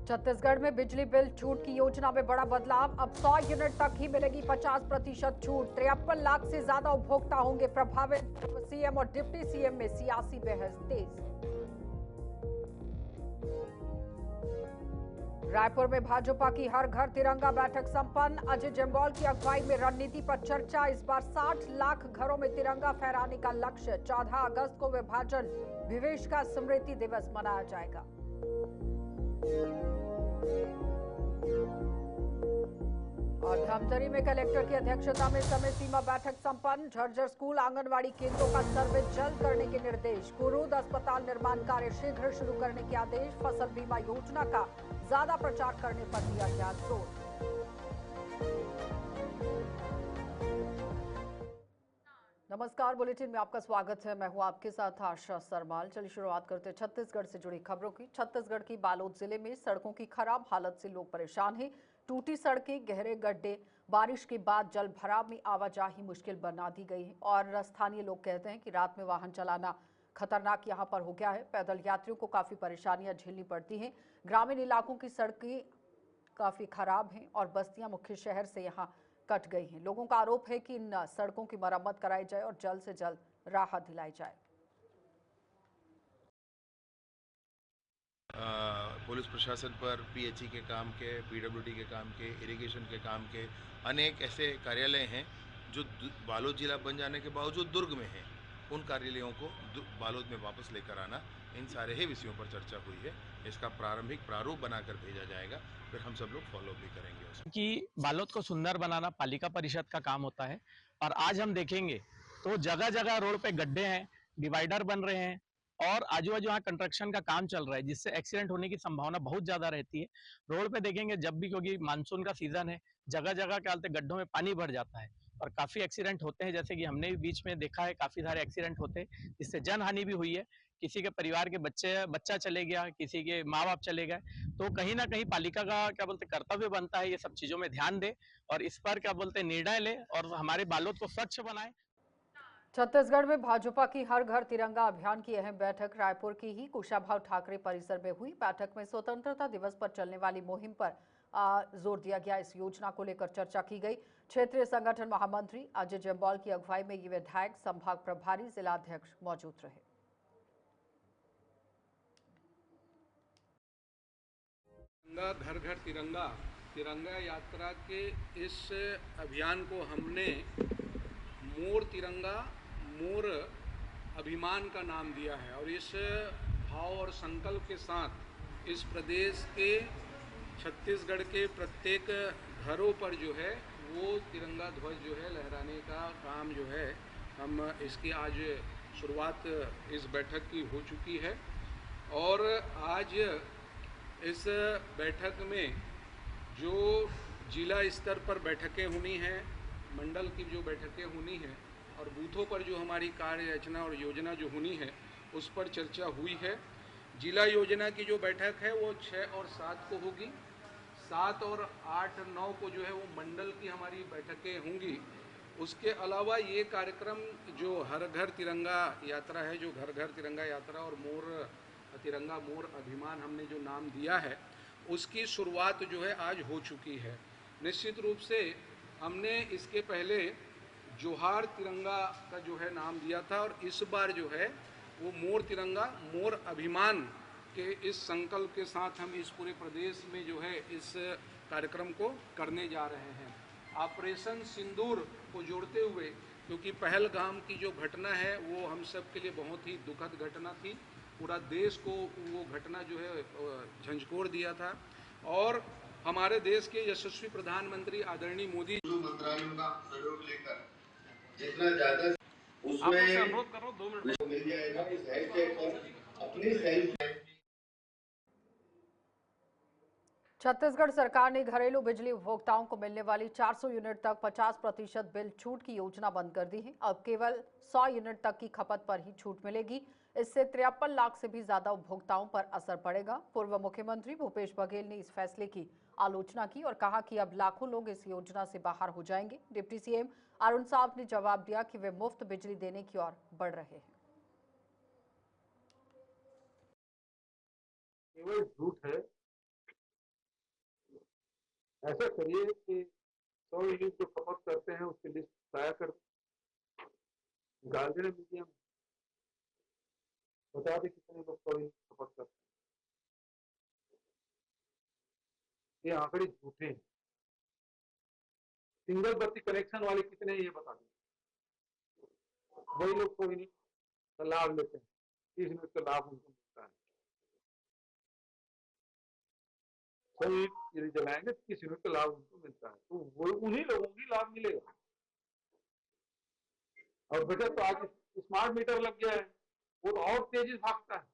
छत्तीसगढ़ में बिजली बिल छूट की योजना में बड़ा बदलाव। अब 100 यूनिट तक ही मिलेगी 50% छूट। 53 लाख से ज्यादा उपभोक्ता होंगे प्रभावित। सीएम और डिप्टी सीएम में सियासी बहस तेज। रायपुर में भाजपा की हर घर तिरंगा बैठक संपन्न। अजय जम्वाल की अगुवाई में रणनीति पर चर्चा। इस बार 60 लाख घरों में तिरंगा फहराने का लक्ष्य। 14 अगस्त को विभाजन विवेश का स्मृति दिवस मनाया जाएगा। और धमतरी में कलेक्टर की अध्यक्षता में समय सीमा बैठक संपन्न। झज्जर स्कूल आंगनवाड़ी केंद्रों का सर्वे जल्द करने के निर्देश। कुरूद अस्पताल निर्माण कार्य शीघ्र शुरू करने के आदेश। फसल बीमा योजना का ज्यादा प्रचार करने पर दिया गया जोर। नमस्कार, बुलेटिन में आपका स्वागत है। मैं हूं आपके साथ आशा सरमाल। चलिए शुरुआत करते हैं छत्तीसगढ़ से जुड़ी खबरों की। छत्तीसगढ़ की बालोद जिले में सड़कों की खराब हालत से लोग परेशान हैं। टूटी सड़कें, गहरे गड्ढे, बारिश के बाद जल भराव में आवाजाही मुश्किल बना दी गई है। और स्थानीय लोग कहते हैं कि रात में वाहन चलाना खतरनाक यहां पर हो गया है। पैदल यात्रियों को काफी परेशानियां झेलनी पड़ती हैं। ग्रामीण इलाकों की सड़कें काफी खराब हैं और बस्तियां मुख्य शहर से यहां कट गई हैं। लोगों का आरोप है कि इन सड़कों की मरम्मत कराई जाए और जल्द से जल्द राहत दिलाई जाए। पुलिस प्रशासन पर पीएचई के काम के, पीडब्ल्यूडी के काम के, इरिगेशन के काम के अनेक ऐसे कार्यालय हैं जो बालोद जिला बन जाने के बावजूद दुर्ग में हैं। उन कार्यालयों को बालोद में वापस लेकर आना, इन सारे ही विषयों पर चर्चा हुई है। इसका प्रारंभिक प्रारूप बनाकर भेजा जाएगा, फिर हम सब लोग फॉलो भी करेंगे उसको। कि बालोद को सुंदर बनाना पालिका परिषद का काम होता है। और आज हम देखेंगे तो जगह जगह रोड पे गड्ढे हैं, डिवाइडर बन रहे हैं और आजू बाजू यहाँ कंस्ट्रक्शन का काम चल रहा है, जिससे एक्सीडेंट होने की संभावना बहुत ज्यादा रहती है। रोड पे देखेंगे जब भी, क्योंकि मानसून का सीजन है, जगह जगह क्या होता है, गड्ढों में पानी भर जाता है और काफी एक्सीडेंट होते हैं। जैसे कि हमने भी बीच में देखा है, काफी सारे एक्सीडेंट होते हैं जिससे जन हानि भी हुई है। किसी के परिवार के बच्चा चले गया, किसी के माँ बाप चले गए। तो कहीं ना कहीं पालिका का क्या बोलते कर्तव्य बनता है ये सब चीजों में ध्यान दे और इस पर क्या बोलते निर्णय ले और हमारे बालोद को स्वच्छ बनाए। छत्तीसगढ़ में भाजपा की हर घर तिरंगा अभियान की अहम बैठक रायपुर की ही कुशाभाऊ ठाकरे परिसर में हुई। बैठक में स्वतंत्रता दिवस पर चलने वाली मुहिम पर जोर दिया गया। इस योजना को लेकर चर्चा की गई। क्षेत्रीय संगठन महामंत्री अजय जम्वाल की अगुवाई में ये विधायक, संभाग प्रभारी, जिलाध्यक्ष मौजूद रहे। घर घर तिरंगा तिरंगा यात्रा के इस अभियान को हमने मोर तिरंगा मोर अभिमान का नाम दिया है और इस भाव और संकल्प के साथ इस प्रदेश के छत्तीसगढ़ के प्रत्येक घरों पर जो है वो तिरंगा ध्वज जो है लहराने का काम जो है हम इसकी आज शुरुआत इस बैठक की हो चुकी है। और आज इस बैठक में जो जिला स्तर पर बैठकें होनी हैं, मंडल की जो बैठकें होनी हैं और बूथों पर जो हमारी कार्य रचना और योजना जो होनी है उस पर चर्चा हुई है। जिला योजना की जो बैठक है वो 6 और 7 को होगी। 7 और 8, 9 को जो है वो मंडल की हमारी बैठकें होंगी। उसके अलावा ये कार्यक्रम जो हर घर तिरंगा यात्रा है, जो घर घर तिरंगा यात्रा और तिरंगा मोर अभिमान हमने जो नाम दिया है, उसकी शुरुआत जो है आज हो चुकी है। निश्चित रूप से हमने इसके पहले जोहार तिरंगा का जो है नाम दिया था और इस बार जो है वो मोर तिरंगा मोर अभिमान के इस संकल्प के साथ हम इस पूरे प्रदेश में जो है इस कार्यक्रम को करने जा रहे हैं। ऑपरेशन सिंदूर को जोड़ते हुए, क्योंकि पहलगाम की जो घटना है वो हम सब के लिए बहुत ही दुखद घटना थी। पूरा देश को वो घटना जो है झंझोर दिया था और हमारे देश के यशस्वी प्रधानमंत्री आदरणीय मोदी मंत्रालयों का सहयोग लेकर जितना ज्यादा उसमें मिल जाएगा। इस हैशटैग पर अपनी सेल्फ छत्तीसगढ़ सरकार ने घरेलू बिजली उपभोक्ताओं को मिलने वाली 400 यूनिट तक 50% बिल छूट की योजना बंद कर दी है। अब केवल 100 यूनिट तक की खपत पर ही छूट मिलेगी। इससे 53 लाख से भी ज्यादा उपभोक्ताओं पर असर पड़ेगा। पूर्व मुख्यमंत्री भूपेश बघेल ने इस फैसले की आलोचना की और कहा कि अब लाखों लोग इस योजना से बाहर हो जाएंगे। डिप्टी सीएम अरुण साव ने जवाब दिया कि वे मुफ्त बिजली देने की ओर बढ़ रहे हैं। केवल झूठ है ऐसा करिए कि 100 यूनिट जो खपत करते हैं उसकी लिस्ट तैयार कर निकाल देना मीडिया में, बता दें कितने लोग 100 यूनिट खपत करते हैं। ये आंकड़े झूठे हैं। सिंगल बत्ती कनेक्शन वाले कितने हैं ये बता दें, वही लोग 100 यूनिट का लाभ लेते हैं, 30 यूनिट का लाभ उनको मिलता है। 100 यूनिट यदि जलाएंगे 30 यूनिट का लाभ उनको मिलता है, तो वो उन्हीं लोगों को लाभ मिलेगा। और बजट तो आज स्मार्ट मीटर लग गया है, वो तो और तेजी भागता है।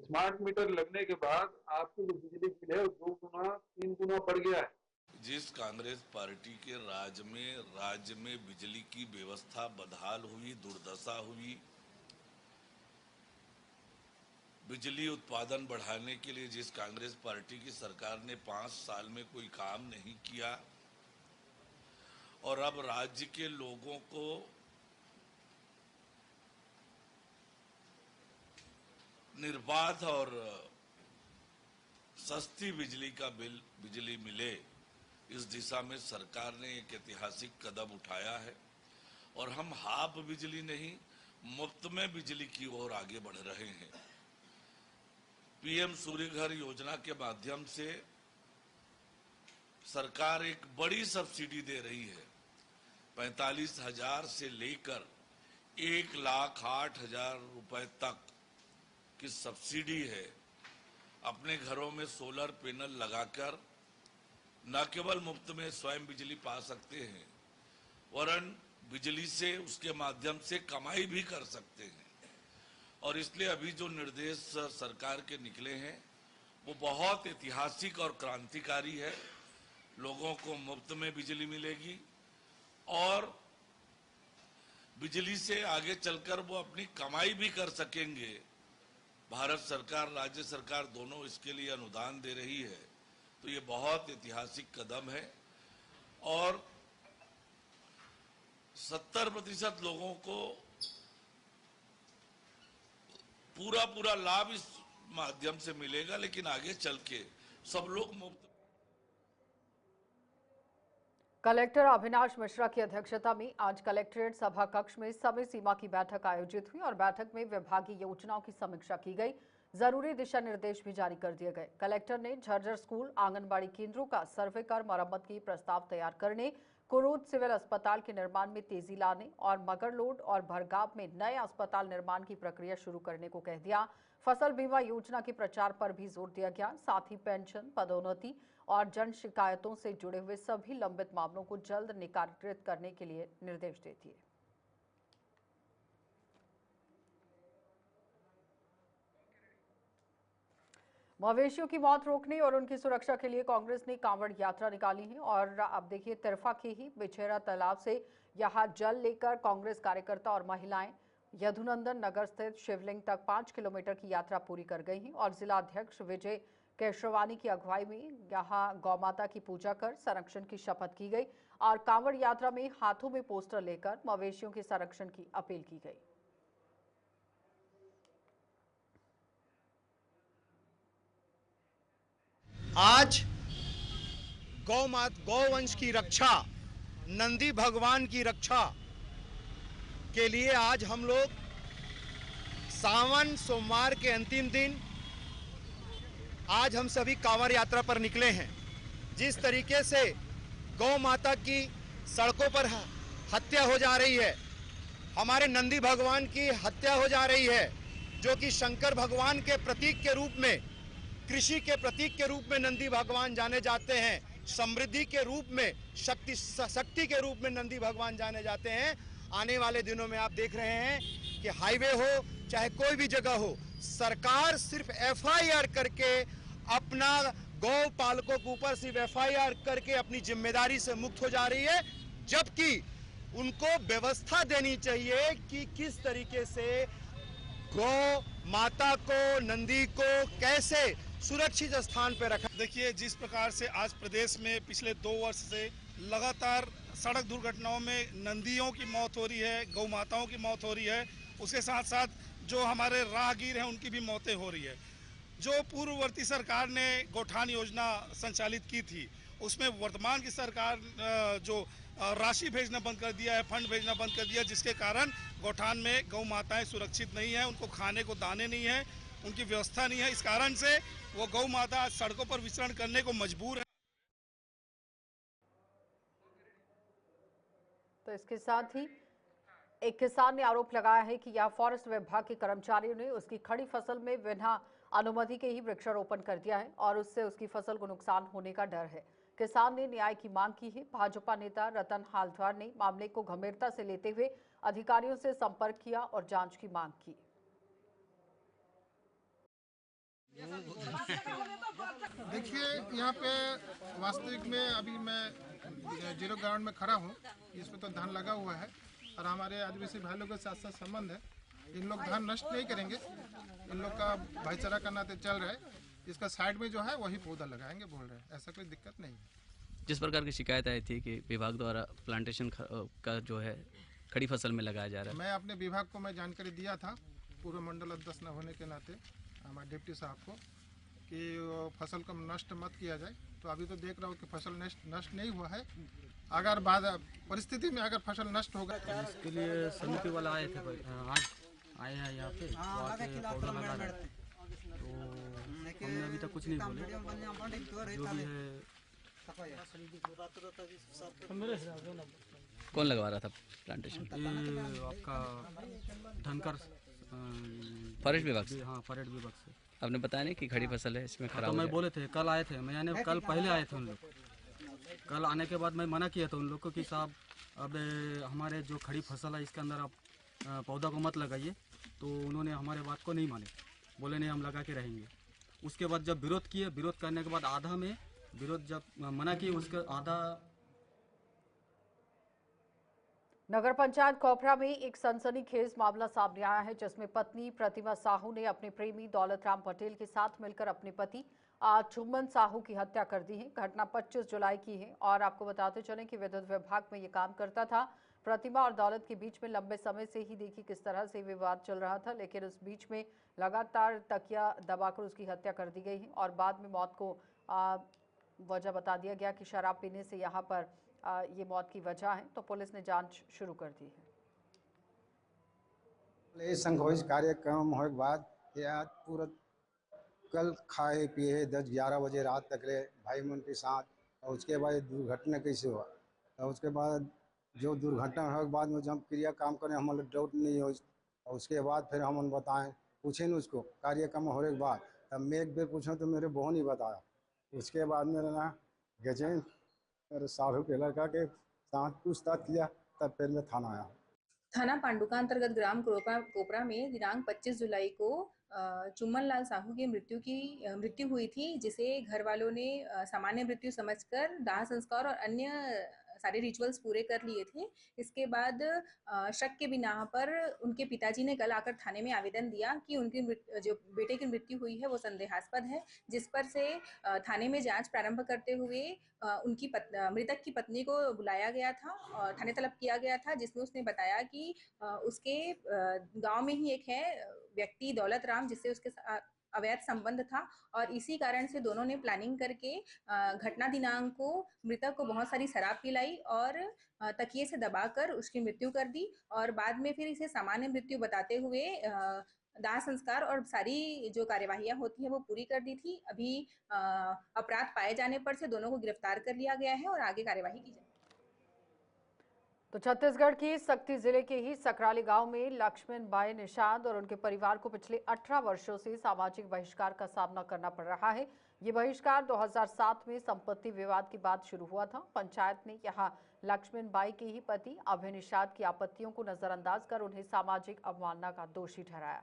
स्मार्ट मीटर लगने के बाद आपकी जो बिजली बिल है 2 गुना 3 गुना बढ़ गया है। जिस कांग्रेस पार्टी के राज्य में बिजली की व्यवस्था बदहाल हुई, दुर्दशा हुई, बिजली उत्पादन बढ़ाने के लिए जिस कांग्रेस पार्टी की सरकार ने 5 साल में कोई काम नहीं किया, और अब राज्य के लोगों को निर्बाध और सस्ती बिजली मिले, इस दिशा में सरकार ने एक ऐतिहासिक कदम उठाया है और हम हाफ बिजली नहीं मुफ्त में बिजली की ओर आगे बढ़ रहे हैं। पीएम सूर्य घर योजना के माध्यम से सरकार एक बड़ी सब्सिडी दे रही है। 45,000 से लेकर 1,08,000 रुपए तक की सब्सिडी है। अपने घरों में सोलर पैनल लगाकर न केवल मुफ्त में स्वयं बिजली पा सकते हैं, वरन बिजली से उसके माध्यम से कमाई भी कर सकते हैं। और इसलिए अभी जो निर्देश सरकार के निकले हैं वो बहुत ऐतिहासिक और क्रांतिकारी है। लोगों को मुफ्त में बिजली मिलेगी और बिजली से आगे चलकर वो अपनी कमाई भी कर सकेंगे। भारत सरकार, राज्य सरकार दोनों इसके लिए अनुदान दे रही है, तो ये बहुत ऐतिहासिक कदम है और 70% लोगों को पूरा लाभ इस माध्यम से मिलेगा, लेकिन आगे चल के सब लोग मुफ्त। कलेक्टर अविनाश मिश्रा की अध्यक्षता में आज कलेक्ट्रेट सभा कक्ष में समय सीमा की बैठक आयोजित हुई और बैठक में विभागीय योजनाओं की समीक्षा की गई। जरूरी दिशा निर्देश भी जारी कर दिए गए। कलेक्टर ने झज्जर स्कूल, आंगनबाड़ी केंद्रों का सर्वे कर मरम्मत की प्रस्ताव तैयार करने, कुरूद सिविल अस्पताल के निर्माण में तेजी लाने और मगरलोड और भरगाव में नए अस्पताल निर्माण की प्रक्रिया शुरू करने को कह दिया। फसल बीमा योजना के प्रचार पर भी जोर दिया गया। साथ ही पेंशन, पदोन्नति और जन शिकायतों से जुड़े हुए सभी लंबित मामलों को जल्द निकालित करने के लिए निर्देश दे दिए। मवेशियों की मौत रोकने और उनकी सुरक्षा के लिए कांग्रेस ने कांवड़ यात्रा निकाली है और अब देखिए तिरफा के ही बिछेरा तालाब से यहां जल लेकर कांग्रेस कार्यकर्ता और महिलाएं यदुनंदन नगर स्थित शिवलिंग तक 5 किलोमीटर की यात्रा पूरी कर गई हैं और जिला अध्यक्ष विजय केशवानी की अगुवाई में यहां गौमाता की पूजा कर संरक्षण की शपथ की गई और कांवड़ यात्रा में हाथों में पोस्टर लेकर मवेशियों के संरक्षण की अपील की गई। आज गौवंश की रक्षा, नंदी भगवान की रक्षा के लिए आज हम लोग सावन सोमवार के अंतिम दिन आज हम सभी कांवड़ यात्रा पर निकले हैं। जिस तरीके से गौ माता की सड़कों पर हत्या हो जा रही है, हमारे नंदी भगवान की हत्या हो जा रही है, जो कि शंकर भगवान के प्रतीक के रूप में, कृषि के प्रतीक के रूप में नंदी भगवान जाने जाते हैं, समृद्धि के रूप में, शक्ति के रूप में नंदी भगवान जाने जाते हैं। आने वाले दिनों में आप देख रहे हैं कि हाईवे हो चाहे कोई भी जगह हो, सरकार सिर्फ एफआईआर करके अपना गौ पालकों के ऊपर सिर्फ एफआईआर करके अपनी जिम्मेदारी से मुक्त हो जा रही है, जबकि उनको व्यवस्था देनी चाहिए कि किस तरीके से गौ माता को, नंदी को कैसे सुरक्षित स्थान पर रखा। देखिए, जिस प्रकार से आज प्रदेश में पिछले 2 वर्ष से लगातार सड़क दुर्घटनाओं में नंदियों की मौत हो रही है, गौ माताओं की मौत हो रही है, उसके साथ साथ जो हमारे राहगीर हैं उनकी भी मौतें हो रही है। जो पूर्ववर्ती सरकार ने गौठान योजना संचालित की थी, उसमें वर्तमान की सरकार जो राशि भेजना बंद कर दिया है, फंड भेजना बंद कर दिया, जिसके कारण गौठान में गौ माताएं सुरक्षित नहीं है, उनको खाने को दाने नहीं है, उनकी व्यवस्था नहीं है। इस कारण से वो गौ माता आज सड़कों पर विचरण करने को मजबूर है। तो इसके साथ ही एक किसान ने आरोप लगाया है कि यह फॉरेस्ट विभाग के कर्मचारियों ने उसकी खड़ी फसल में बिना अनुमति के ही वृक्षारोपण कर दिया है और उससे उसकी फसल को नुकसान होने का डर है। किसान ने न्याय की मांग की है। भाजपा नेता रतन हालद्वार ने मामले को गंभीरता से लेते हुए अधिकारियों से संपर्क किया और जांच की मांग की। देखिए, यहाँ पे वास्तविक में अभी मैं जीरो ग्राउंड में खड़ा हूँ। इसमें तो धान लगा हुआ है और हमारे आदिवासी भाई लोगों के साथ साथ संबंध है। इन लोग धान नष्ट नहीं करेंगे, इन लोग का भाईचारा का नाते चल रहा है। इसका साइड में जो है वही पौधा लगाएंगे बोल रहे हैं, ऐसा कोई दिक्कत नहीं है। जिस प्रकार की शिकायत आई थी कि विभाग द्वारा प्लांटेशन का जो है खड़ी फसल में लगाया जा रहा है, मैं अपने विभाग को मैं जानकारी दिया था, पूर्व मंडल अध्यक्ष न होने के नाते हमारे डिप्टी साहब को, कि फसल को नष्ट मत किया जाए। तो अभी तो देख रहा हूँ कि फसल नष्ट नहीं हुआ है। अगर बाद परिस्थिति में अगर फसल नष्ट होगा तो इसके लिए समिति वाला आए थे, आज आए हैं यहाँ पे, पौधा लगा रहे हैं। तो हमने अभी तक कुछ नहीं बोले, जो भी है। कौन लगवा रहा था प्लांटेशन? ये आपका धनकर फॉरेस्ट विभाग से? हाँ, फॉरेस्ट विभाग से। आपने बताया नहीं कि खड़ी फसल है इसमें खराब तो मैं बोले थे, कल आए थे, मैंने कल पहले आए थे उन लोग। कल आने के बाद मैं मना किया था उन लोग को कि साहब अब हमारे जो खड़ी फसल है इसके अंदर आप पौधा को मत लगाइए। तो उन्होंने हमारे बात को नहीं माने, बोले नहीं हम लगा के रहेंगे। उसके बाद जब विरोध किए, विरोध करने के बाद आधा में विरोध जब मना किए, उसके आधा। नगर पंचायत कोपरा में एक सनसनीखेज मामला सामने आया है, जिसमें पत्नी प्रतिमा साहू ने अपने प्रेमी दौलत राम पटेल के साथ मिलकर अपने पति चुम्बन साहू की हत्या कर दी है। घटना 25 जुलाई की है और आपको बताते चलें कि विद्युत विभाग में ये काम करता था। प्रतिमा और दौलत के बीच में लंबे समय से ही देखिए किस तरह से विवाद चल रहा था, लेकिन उस बीच में लगातार तकिया दबाकर उसकी हत्या कर दी गई है और बाद में मौत को वजह बता दिया गया कि शराब पीने से यहाँ पर ये मौत की वजह है। तो पुलिस ने जांच शुरू कर दी है। संघोष कार्यक्रम होने के बाद आज पूरा कल खाए पिए 10-11 बजे रात तक रहे भाई मन के साथ, और उसके बाद दुर्घटना कैसे हुआ। और उसके बाद जो दुर्घटना होने के बाद में जब क्रिया काम करें हमारे डाउट नहीं हो, और उसके बाद फिर हम बताएं पूछे न उसको कार्यक्रम होने के बाद। तब मैं एक बार पूछा तो मेरे बहू नहीं बताया। उसके बाद मेरा ना गजेंद्र मेरे साहू के लड़का के साथ पूछताछ किया, तब फिर मैं थाना आया। थाना पांडुका अंतर्गत ग्राम कोपरा में दिनांक 25 जुलाई को चुम्बन लाल साहू की मृत्यु हुई थी, जिसे घर वालों ने सामान्य मृत्यु समझकर दाह संस्कार और अन्य सारे रिचुअल्स पूरे कर लिए थे। इसके बाद शक के बिना पर उनके पिताजी ने कल आकर थाने में आवेदन दिया कि उनकी जो बेटे की मृत्यु हुई है वो संदेहास्पद है, जिस पर से थाने में जांच प्रारंभ करते हुए उनकी मृतक की पत्नी को बुलाया गया था और थाने तलब किया गया था, जिसमें उसने बताया कि उसके गांव में ही एक है व्यक्ति दौलत राम, जिससे उसके अवैध संबंध था और इसी कारण से दोनों ने प्लानिंग करके घटना दिनांक को मृतक को बहुत सारी शराब पिलाई और तकिए से दबाकर उसकी मृत्यु कर दी और बाद में फिर इसे सामान्य मृत्यु बताते हुए दाह संस्कार और सारी जो कार्यवाहियां होती है वो पूरी कर दी थी। अभी अपराध पाए जाने पर से दोनों को गिरफ्तार कर लिया गया है और आगे कार्यवाही की जाएगी। तो छत्तीसगढ़ की सक्ती जिले के ही सकराली गांव में लक्ष्मण बाई निषाद और उनके परिवार को पिछले 18 वर्षों से सामाजिक बहिष्कार का सामना करना पड़ रहा है। ये बहिष्कार 2007 में संपत्ति विवाद के बाद शुरू हुआ था। पंचायत ने यहां लक्ष्मण बाई के ही पति अभय निषाद की आपत्तियों को नजरअंदाज कर उन्हें सामाजिक अवमानना का दोषी ठहराया।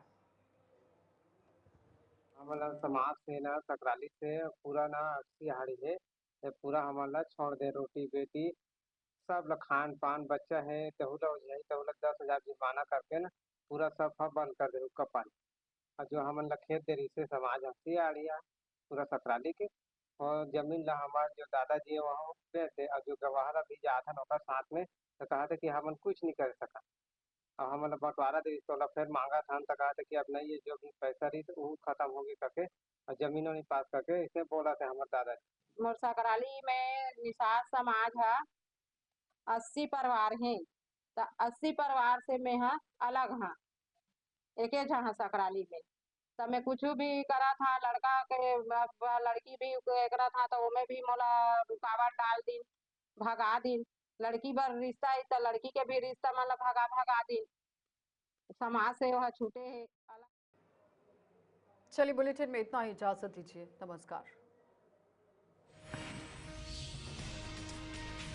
हमारा समाज से ना सकराली से पूरा ना अक्सी हाड़ी है, पूरा हमारा छोड़ दे रोटी बेटी सब लोग खान पान बच्चा है तहुला 10,000 जुर्माना करके ना पूरा सब बंद कर दे उसका पानी। और जो हमन ला खेत दे रही से समाज हंसी आड़िया पूरा सकराली के और जमीन ला हमारे जो दादाजी है वहाँ पे थे और जो गवाह भी जाता नौकर साथ में तो कहा था कि हमन कुछ नहीं कर सका। अब हम लोग बंटवारा दी तो फिर मांगा था तक कहा था कि अब नहीं, ये जो भी पैसा रही तो वो खत्म होगी करके और जमीनों नहीं पास करके इसने बोला था हमारे दादाजी। मोर सकराली में निषाद समाज है 80 परिवार हैं, तो 80 परिवार से मैं हाँ अलग हाँ, एके जहाँ सकराली में तो मैं कुछ भी करा था, लड़का के लड़की भी करा था तो ओमे भी मोला रुकावट डाल दिन, भगा दिन। लड़की बर रिश्ता है तो लड़की के भी रिश्ता मतलब भगा दिन, समाज से वह छूटे है। चलिए बुलेटिन में इतना ही, इजाजत दीजिए, नमस्कार।